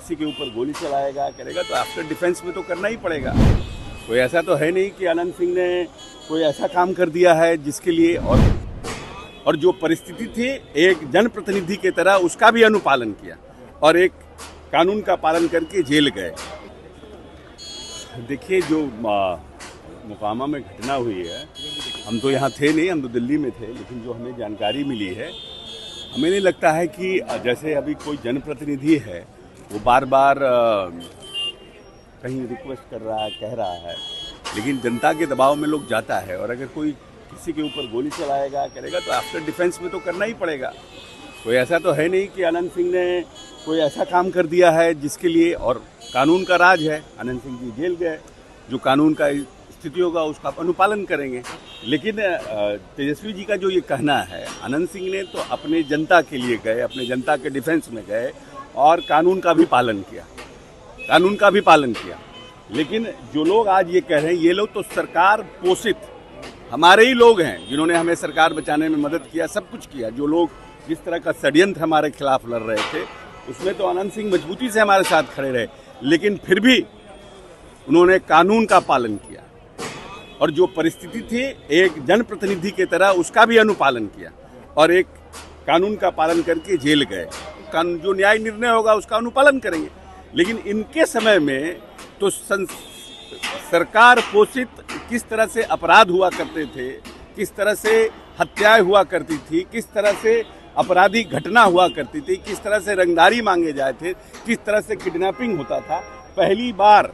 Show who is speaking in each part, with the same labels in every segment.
Speaker 1: किसी के ऊपर गोली चलाएगा करेगा तो आफ्टर डिफेंस में तो करना ही पड़ेगा। कोई ऐसा तो है नहीं कि अनंत सिंह ने कोई ऐसा काम कर दिया है जिसके लिए और जो परिस्थिति थी एक जनप्रतिनिधि की तरह उसका भी अनुपालन किया और एक कानून का पालन करके जेल गए। देखिए जो मोकामा में घटना हुई है, हम तो यहाँ थे नहीं, हम तो दिल्ली में थे, लेकिन जो हमें जानकारी मिली है, हमें नहीं लगता है कि जैसे अभी कोई जनप्रतिनिधि है वो बार बार कहीं रिक्वेस्ट कर रहा है, कह रहा है, लेकिन जनता के दबाव में लोग जाता है और अगर कोई किसी के ऊपर गोली चलाएगा करेगा तो आफ्टर डिफेंस में तो करना ही पड़ेगा। कोई ऐसा तो है नहीं कि अनंत सिंह ने कोई ऐसा काम कर दिया है जिसके लिए, और कानून का राज है, अनंत सिंह जी जेल गए, जो कानून का स्थिति होगा उसका अनुपालन करेंगे। लेकिन तेजस्वी जी का जो ये कहना है, अनंत सिंह ने तो अपने जनता के लिए गए, अपने जनता के डिफेंस में गए और कानून का भी पालन किया। लेकिन जो लोग आज ये कह रहे हैं, ये लोग तो सरकार पोषित हमारे ही लोग हैं जिन्होंने हमें सरकार बचाने में मदद किया, सब कुछ किया। जो लोग जिस तरह का षड्यंत्र हमारे खिलाफ लड़ रहे थे उसमें तो अनंत सिंह मजबूती से हमारे साथ खड़े रहे, लेकिन फिर भी उन्होंने कानून का पालन किया और जो परिस्थिति थी एक जनप्रतिनिधि की तरह उसका भी अनुपालन किया और एक कानून का पालन करके जेल गए। जो न्याय निर्णय होगा उसका अनुपालन करेंगे। लेकिन इनके समय में तो सरकार पोषित किस तरह से अपराध हुआ करते थे, किस तरह से हत्याएं हुआ करती थी, किस तरह से आपराधिक घटना हुआ करती थी, किस तरह से रंगदारी मांगे जाए थे, किस तरह से किडनैपिंग होता था। पहली बार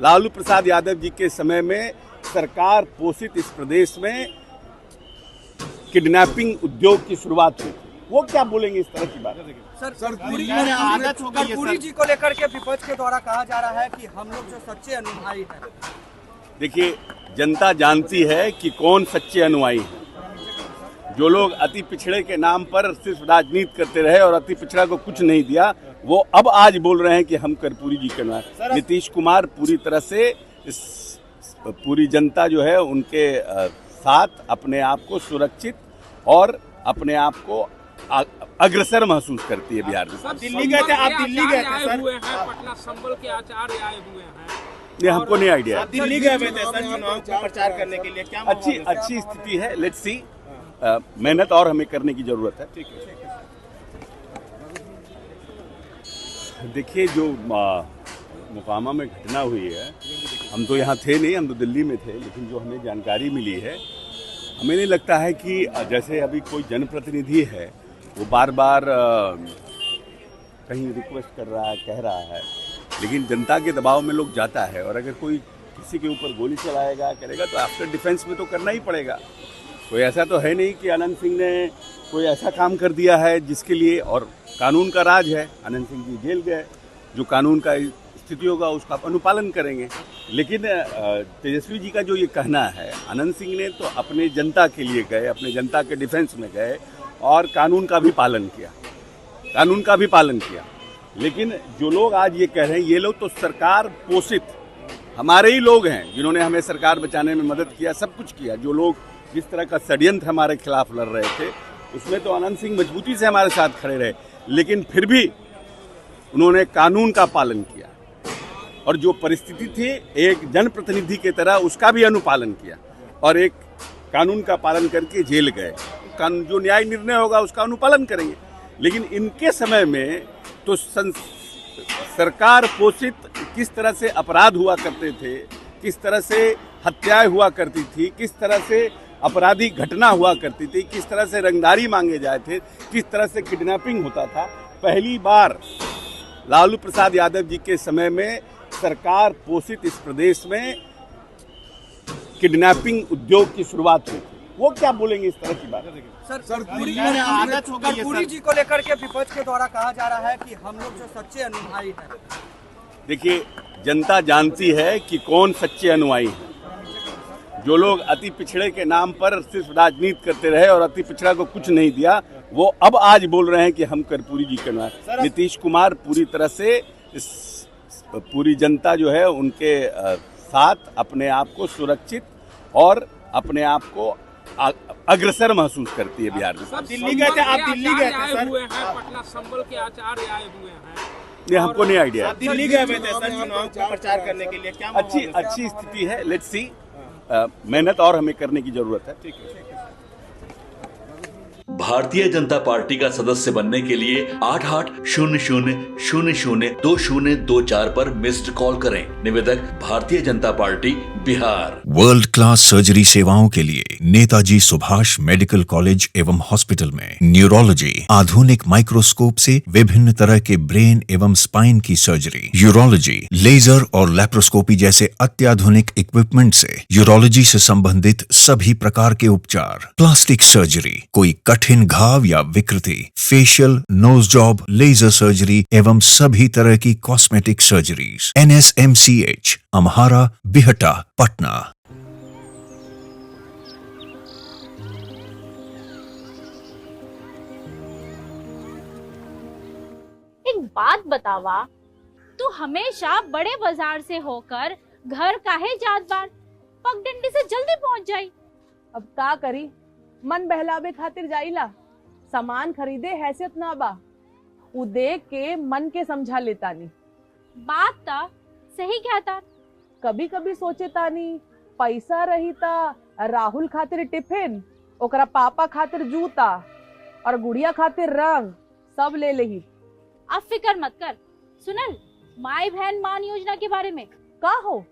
Speaker 1: लालू प्रसाद यादव जी के समय में सरकार पोषित इस प्रदेश में किडनैपिंग उद्योग की शुरुआत हुई। वो क्या बोलेंगे इस तरह की बात?
Speaker 2: सर कर्पूरी जी को लेकर के विपक्ष के द्वारा कहा जा रहा है कि हम लोग जो सच्चे अनुयायी हैं।
Speaker 1: देखिए, जनता जानती है कि कौन सच्चे अनुयायी हैं। जो लोग अति पिछड़े के नाम पर सिर्फ राजनीति करते रहे और अति पिछड़ा को कुछ नहीं दिया, वो अब आज बोल रहे हैं कि हम कर्पूरी जी के अनुयायी। नीतीश कुमार पूरी तरह से इस पूरी जनता जो है उनके साथ अपने आप को सुरक्षित और अपने आप को अग्रसर महसूस करती है बिहार में।
Speaker 3: दिल्ली गए थे, आप दिल्ली गए थे सर? पटना संबल के आचार्य आए हुए हैं।
Speaker 1: ये हमको नहीं आइडिया है।
Speaker 3: दिल्ली गए थे सर चुनाव का प्रचार करने के लिए, क्या
Speaker 1: अच्छी स्थिति है, लेट्स सी। मेहनत और हमें करने की जरूरत है।
Speaker 3: ठीक है।
Speaker 1: देखिए जो मोकामा में घटना हुई है, हम तो यहाँ थे नहीं, हम तो दिल्ली में थे, लेकिन जो हमें जानकारी मिली है, हमें नहीं लगता है कि जैसे अभी कोई जनप्रतिनिधि है वो बार बार कहीं रिक्वेस्ट कर रहा है, कह रहा है, लेकिन जनता के दबाव में लोग जाता है और अगर कोई किसी के ऊपर गोली चलाएगा करेगा तो आफ्टर डिफेंस में तो करना ही पड़ेगा। कोई ऐसा तो है नहीं कि अनंत सिंह ने कोई ऐसा काम कर दिया है जिसके लिए, और कानून का राज है, अनंत सिंह जी जेल गए, जो कानून का स्थिति होगा उसका अनुपालन करेंगे। लेकिन तेजस्वी जी का जो ये कहना है, अनंत सिंह ने तो अपने जनता के लिए गए, अपने जनता के डिफेंस में गए और कानून का भी पालन किया। लेकिन जो लोग आज ये कह रहे हैं, ये लोग तो सरकार पोषित हमारे ही लोग हैं जिन्होंने हमें सरकार बचाने में मदद किया, सब कुछ किया। जो लोग जिस तरह का षड्यंत्र हमारे खिलाफ लड़ रहे थे उसमें तो अनंत सिंह मजबूती से हमारे साथ खड़े रहे, लेकिन फिर भी उन्होंने कानून का पालन किया और जो परिस्थिति थी एक जनप्रतिनिधि की तरह उसका भी अनुपालन किया और एक कानून का पालन करके जेल गए। जो न्याय निर्णय होगा उसका अनुपालन करेंगे। लेकिन इनके समय में तो सरकार पोषित किस तरह से अपराध हुआ करते थे, किस तरह से हत्याएं हुआ करती थी, किस तरह से आपराधिक घटना हुआ करती थी, किस तरह से रंगदारी मांगे जाए थे, किस तरह से किडनैपिंग होता था। पहली बार लालू प्रसाद यादव जी के समय में सरकार पोषित इस प्रदेश में किडनैपिंग उद्योग की शुरुआत हुई। वो क्या बोलेंगे इस तरह की बात?
Speaker 2: सर कर्पूरी जी को लेकर के विपक्ष के द्वारा कहा जा रहा है कि हम लोग जो सच्चे अनुयायी हैं।
Speaker 1: देखिए, जनता जानती है कि कौन सच्चे अनुयायी हैं। जो लोग अति पिछड़े के नाम पर सिर्फ राजनीति करते रहे और अति पिछड़ा को कुछ नहीं दिया, वो अब आज बोल रहे हैं कि हम कर्पूरी जी के अनुयायी। नीतीश कुमार पूरी तरह से इस पूरी जनता जो है उनके साथ अपने आप को सुरक्षित और अपने आप को अग्रसर महसूस करती है बिहार में।
Speaker 3: दिल्ली गए थे, आप दिल्ली गए थे सर?
Speaker 4: पटना संबल के आचार्य आए हुए हैं।
Speaker 1: ये हमको नहीं आइडिया है।
Speaker 4: दिल्ली गए हुए थे सर चुनाव का प्रचार करने के लिए, क्या
Speaker 1: अच्छी स्थिति है, लेट्स सी। मेहनत और हमें करने की जरूरत है।
Speaker 5: भारतीय जनता पार्टी का सदस्य बनने के लिए 8800002024 पर मिस्ड कॉल करें। निवेदक Bharatiya Janata party Bihar.
Speaker 6: World class surgery सेवाओं के लिए नेताजी सुभाष मेडिकल कॉलेज एवं हॉस्पिटल में न्यूरोलॉजी, आधुनिक माइक्रोस्कोप से विभिन्न तरह के ब्रेन एवं स्पाइन की सर्जरी, यूरोलॉजी, लेजर और लैप्रोस्कोपी जैसे अत्याधुनिक इक्विपमेंट से यूरोलॉजी से संबंधित सभी प्रकार के उपचार, प्लास्टिक सर्जरी, कोई कठिन घाव या विकृति, facial, nose job, laser surgery एवं सभी तरह की cosmetic surgeries. NSMCH, Amhara, Bihta, Patna.
Speaker 7: एक बात बतावा, तू हमेशा बड़े बाजार से होकर घर काहे जात बार? पगडंडी से जल्दी पहुंच जाई।
Speaker 8: अब का करी, मन बहलावे खातिर जाइला, सामान खरीदे हैसियत ना बा, उ देख के मन के समझा लेतानी।
Speaker 7: बात ता सही कहता।
Speaker 8: कभी कभी सोचे तानी पैसा रही ता राहुल खातिर टिफिन, ओकरा पापा खातिर जूता और गुड़िया खातिर रंग सब ले लेही।
Speaker 7: अब फिकर मत कर। सुनल माई बहन मान योजना के बारे में
Speaker 8: का हो?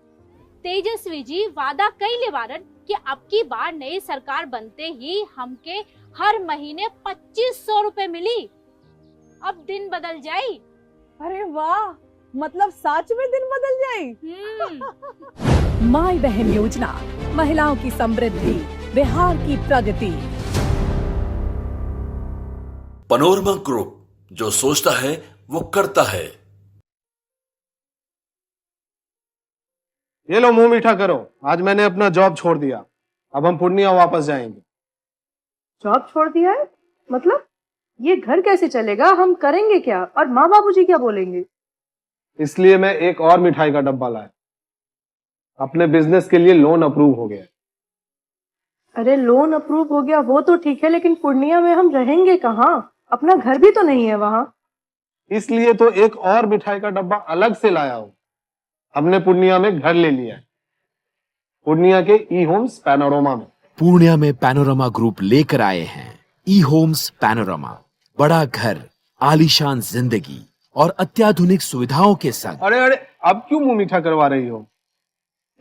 Speaker 7: तेजस्वी जी वादा कइले बारन कि अब की बार नई सरकार बनते ही हमके हर महीने 2500 रुपए मिली। अब दिन बदल जाई।
Speaker 8: अरे वाह, मतलब सच में दिन बदल जाई।
Speaker 9: माई बहन योजना, महिलाओं की समृद्धि, बिहार की प्रगति।
Speaker 5: पनोरमा ग्रुप, जो सोचता है वो करता है।
Speaker 10: ये लो मुंह मीठा करो, आज मैंने अपना जॉब छोड़ दिया, अब हम पूर्णिया वापस जाएंगे।
Speaker 11: जॉब छोड़ दिया है? मतलब ये घर कैसे चलेगा, हम करेंगे क्या और माँ बाबूजी क्या बोलेंगे?
Speaker 10: इसलिए मैं एक और मिठाई का डब्बा लाया, अपने बिजनेस के लिए लोन अप्रूव हो गया।
Speaker 11: अरे लोन अप्रूव हो गया वो तो ठीक है, लेकिन पूर्णिया में हम रहेंगे कहाँ? अपना घर भी तो नहीं है वहाँ।
Speaker 10: इसलिए तो एक और मिठाई का डब्बा अलग से लाया हूँ। हमने पूर्णिया में घर ले लिया है, पूर्णिया के ई होम्स पैनोरमा में।
Speaker 12: पूर्णिया में पैनोरमा ग्रुप लेकर आए हैं ई होम्स पैनोरमा। बड़ा घर, आलीशान जिंदगी और अत्याधुनिक सुविधाओं के संग।
Speaker 10: अरे अब क्यों मुंह मीठा करवा रही हो?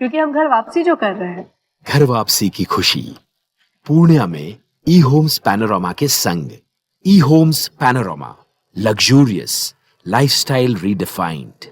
Speaker 11: क्योंकि हम घर वापसी जो कर रहे हैं।
Speaker 12: घर वापसी की खुशी पूर्णिया में ई होम्स पैनोरमा के संग। ई homes panorama, luxurious lifestyle redefined.